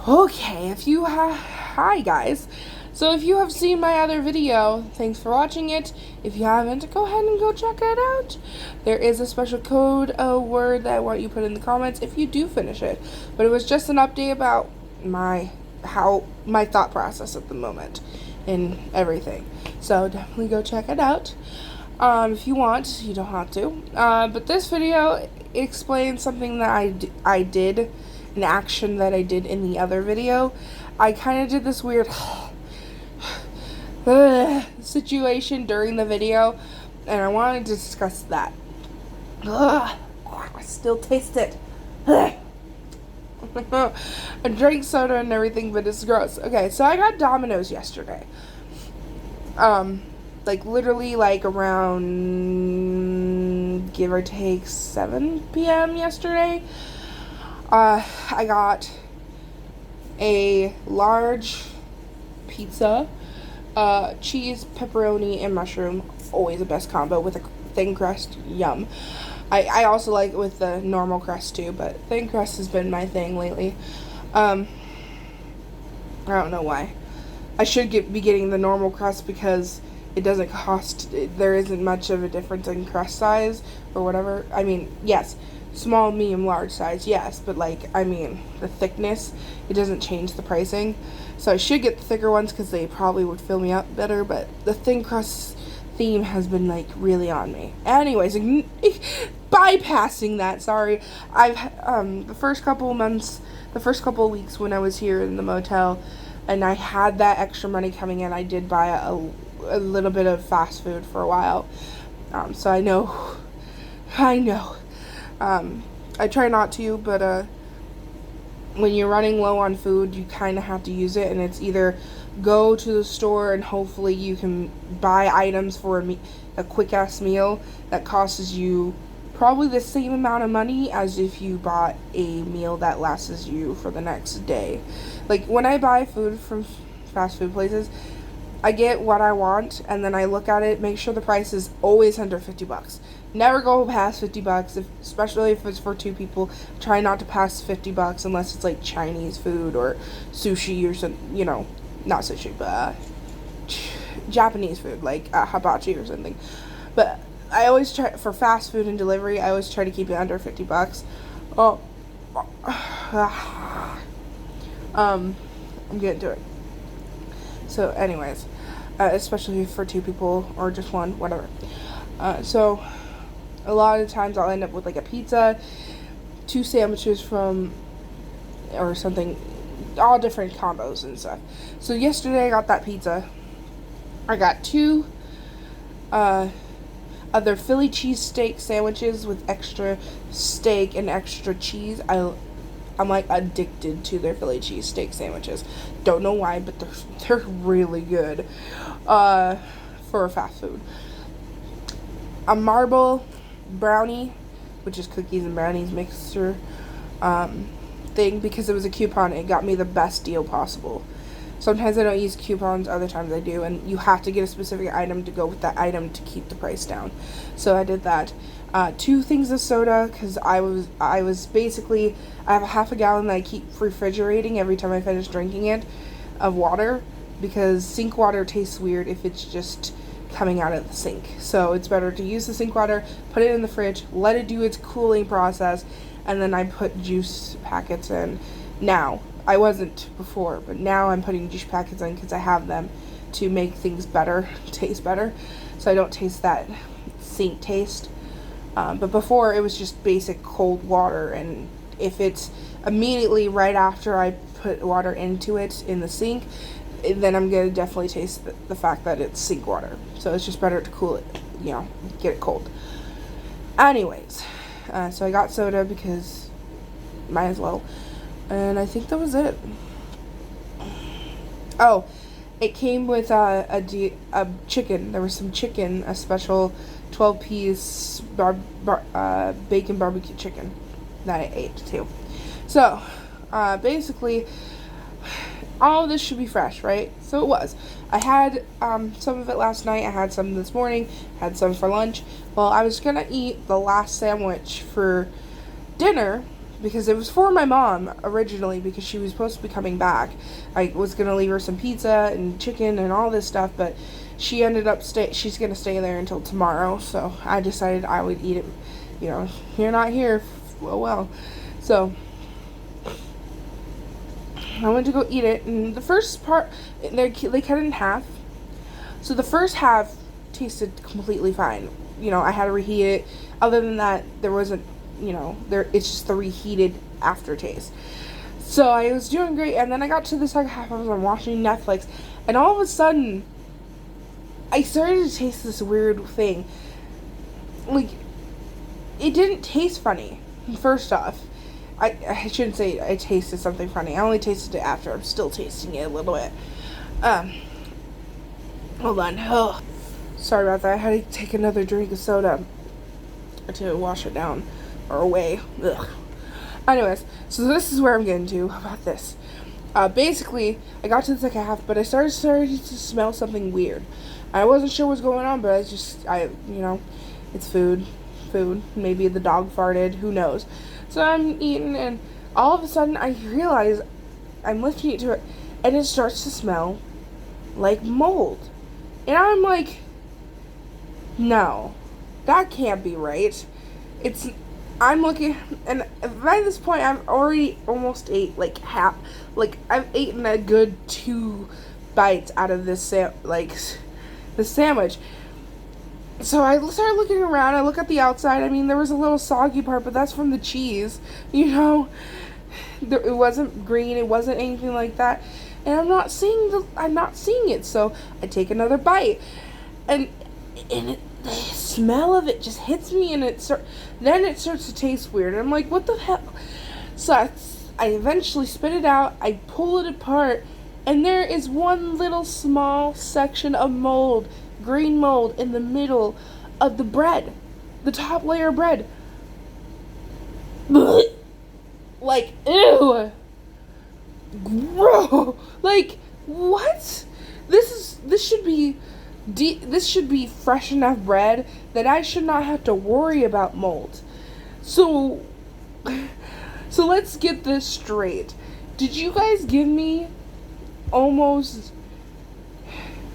Okay, hi guys. So if you have seen my other video, thanks for watching it. If you haven't, go ahead and go check it out. There is a special code, a word that I want you to put in the comments if you do finish it. But it was just an update about my thought process at the moment and everything. So definitely go check it out. If you want, you don't have to. But this video explains something that I did, an action that I did in the other video. I kind of did this weird situation during the video, and I wanted to discuss that. I still taste it. I drank soda and everything, but it's gross. Okay, so I got Domino's yesterday. Literally around, give or take, 7 p.m. yesterday. I got a large pizza, cheese, pepperoni, and mushroom. Always the best combo with a thin crust. Yum. I also like it with the normal crust too, but thin crust has been my thing lately. I don't know why. I should be getting the normal crust because it doesn't cost, there isn't much of a difference in crust size or whatever. I mean, yes, small, medium, large size, yes, but the thickness, it doesn't change the pricing. So I should get the thicker ones because they probably would fill me up better, but the thin crust theme has been really on me. Anyways, bypassing that, sorry. I've the first couple of weeks when I was here in the motel and I had that extra money coming in, I did buy a little bit of fast food for a while. So I know. I try not to, but when you're running low on food, you kind of have to use it, and it's either go to the store and hopefully you can buy items for a quick-ass meal that costs you probably the same amount of money as if you bought a meal that lasts you for the next day. Like, when I buy food from fast food places, I get what I want, and then I look at it, make sure the price is always under $50. Never go past $50, especially if it's for two people. Try not to pass $50 unless it's like Chinese food or sushi or something, not sushi, but Japanese food, like hibachi or something. But I always try, for fast food and delivery, I always try to keep it under $50. Oh, I'm getting to it. So anyways, especially for two people or just one, whatever. So a lot of times I'll end up with a pizza, 2 sandwiches or something, all different combos and stuff. So yesterday I got that pizza. I got 2 other Philly cheesesteak sandwiches with extra steak and extra cheese. I'm addicted to their Philly cheesesteak sandwiches. Don't know why, but they're really good for fast food. A marble brownie, which is cookies and brownies mixture thing, because it was a coupon. It got me the best deal possible. Sometimes I don't use coupons, other times I do, and you have to get a specific item to go with that item to keep the price down. So I did that. 2 things of soda, because I was basically, I have a half a gallon that I keep refrigerating every time I finish drinking it, of water, because sink water tastes weird if it's just coming out of the sink. So it's better to use the sink water, put it in the fridge, let it do its cooling process, and then I put juice packets in. Now, I wasn't before, but now I'm putting juice packets in because I have them to make things better, taste better, so I don't taste that sink taste. But before, it was just basic cold water, and if it's immediately right after I put water into it in the sink, then I'm going to definitely taste the fact that it's sink water. So it's just better to cool it, get it cold. Anyways, so I got soda because might as well. And I think that was it. Oh, it came with a chicken. There was some chicken, a special 12-piece bacon barbecue chicken that I ate too. So, basically, all of this should be fresh, right? So it was. I had some of it last night. I had some this morning. Had some for lunch. Well, I was gonna eat the last sandwich for dinner, because it was for my mom originally, because she was supposed to be coming back. I was going to leave her some pizza and chicken and all this stuff, but she ended up she's going to stay there until tomorrow, so I decided I would eat it. You know, you're not here, well. So I went to go eat it, and the first part, they cut it in half. So the first half tasted completely fine. You know, I had to reheat it. Other than that, there wasn't, it's just the reheated aftertaste. So I was doing great, and then I got to the second half. I was watching Netflix, and all of a sudden, I started to taste this weird thing. Like, it didn't taste funny, first off. I shouldn't say I tasted something funny. I only tasted it after. I'm still tasting it a little bit. Hold on. Oh, sorry about that. I had to take another drink of soda to wash it down or away. Ugh. Anyways, so this is where I'm getting to about this. Basically, I got to the second half, but I started to smell something weird. I wasn't sure what was going on, but it's food. Maybe the dog farted. Who knows? So I'm eating, and all of a sudden I realize I'm lifting it to it, and it starts to smell like mold. And I'm like, no, that can't be right. I'm looking, and by this point I've already almost ate like half. Like, I've eaten a good 2 bites out of this the sandwich. So I started looking around. I look at the outside. I mean, there was a little soggy part, but that's from the cheese. It wasn't green. It wasn't anything like that. And I'm not seeing it. So I take another bite, and the smell of it just hits me, and then it starts to taste weird. And I'm like, what the hell? So I eventually spit it out. I pull it apart, and there is one little small section of mold. Green mold in the middle of the bread, the top layer of bread. Like, ew, gross. Like, what? This should be fresh enough bread that I should not have to worry about mold. So let's get this straight. Did you guys give me almost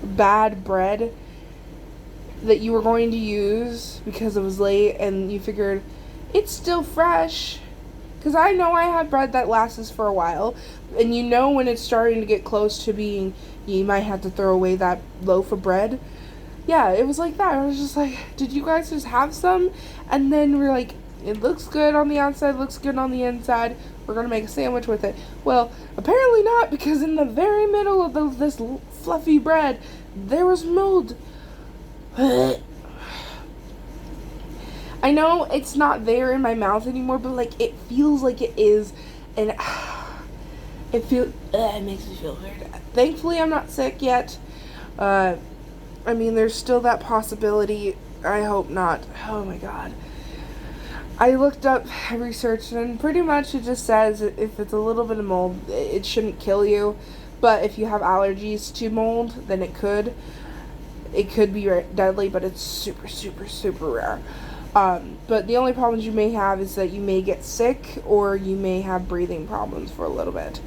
bad bread that you were going to use because it was late, and you figured it's still fresh? Because I know I have bread that lasts for a while, and when it's starting to get close to being, you might have to throw away that loaf of bread. Yeah, it was like that. I was just like, did you guys just have some? And then we're like, it looks good on the outside, looks good on the inside, we're going to make a sandwich with it. Well, apparently not, because in the very middle of this fluffy bread, there was mold. I know it's not there in my mouth anymore, but like, it feels like it is, and it makes me feel weird. Thankfully, I'm not sick yet. I mean, there's still that possibility. I hope not. Oh my god. I looked up, I researched, and pretty much it just says if it's a little bit of mold, it shouldn't kill you. But if you have allergies to mold, then it could. It could be deadly, but it's super, super, super rare. But the only problems you may have is that you may get sick, or you may have breathing problems for a little bit.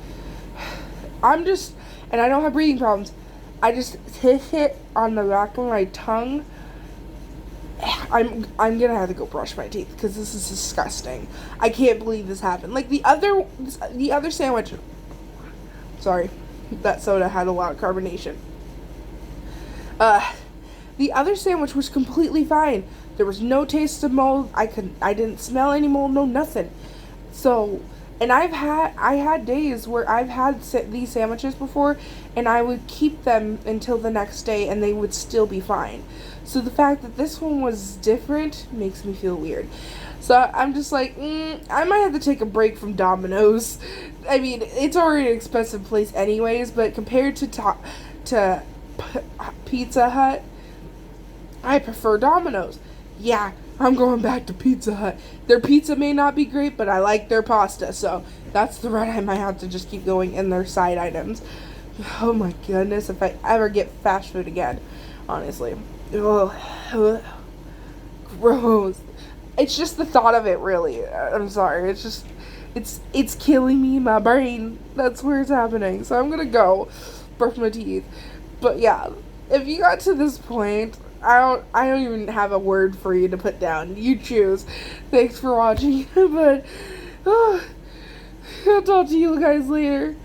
And I don't have breathing problems. I just hit on the back of my tongue. I'm gonna have to go brush my teeth, because this is disgusting. I can't believe this happened. Like, the other sandwich. Sorry, that soda had a lot of carbonation. The other sandwich was completely fine. There was no taste of mold. I didn't smell any mold, no nothing. So, and I had days where I've had these sandwiches before, and I would keep them until the next day, and they would still be fine. So the fact that this one was different makes me feel weird. So I'm just like, I might have to take a break from Domino's. I mean, it's already an expensive place anyways, but compared to Pizza Hut, I prefer Domino's. Yeah, I'm going back to Pizza Hut. Their pizza may not be great, but I like their pasta, so that's the route I might have to just keep going in their side items. Oh my goodness, if I ever get fast food again, honestly. Ugh. Gross. It's just the thought of it, really. I'm sorry. It's just, It's killing me in my brain. That's where it's happening. So I'm gonna go brush my teeth. But yeah, if you got to this point, I don't even have a word for you to put down. You choose. Thanks for watching. But I'll talk to you guys later.